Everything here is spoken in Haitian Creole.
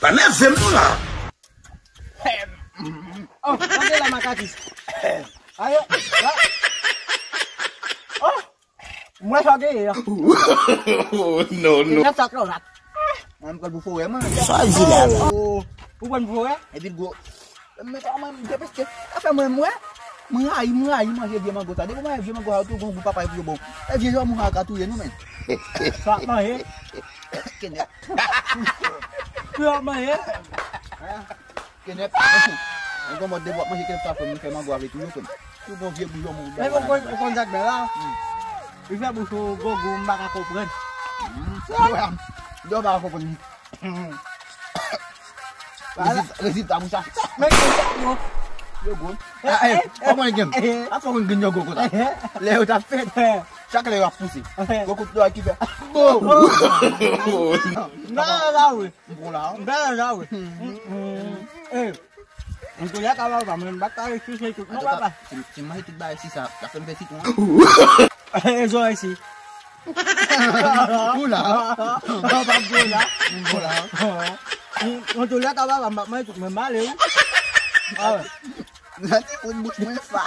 Panè vem nou la. Oh, regardez la macaque. Ayo, là. Oh, moi regardez là. No. Là ça là. Am kalau bufo ya mah. Fazi la. Oh, bukan buah ya? Edit gua. Dia pasti. Apa mau? Mengai mah dia mah gua tadi gua dia mah gua tu gua papai punya bom. Dia mah ka tu ya no men. Sak mah ya. Ken ya. Sak mah ya. Ken ya. Gua mau dia buat masih kita apa mah gua itu kan. Tu gua dia bujo mau. Đây con giặc bé lao. Ý là bù xù cô gùm bạc cục gần. Do ba ko pun. Rezit tamu sa. Mấy con giặc vô. Yo gun. Apa lagi? Apa kau genyo gua kota? Leo tak fit. Siapa leo pusi? Gua kut doa kita. Đó là đâu rồi? Bola. Đó là đâu rồi? Ê. Tôi giác cao và mình bắt tới cái xe chụp nó bắt à. Cuma itu baik sih sah. Tak sampai situ. Ê rồi xí. Bola. Bắt bola. Bola. Tôi giác cao và mấy chục mình má liễu. Nanti pun bus mefa.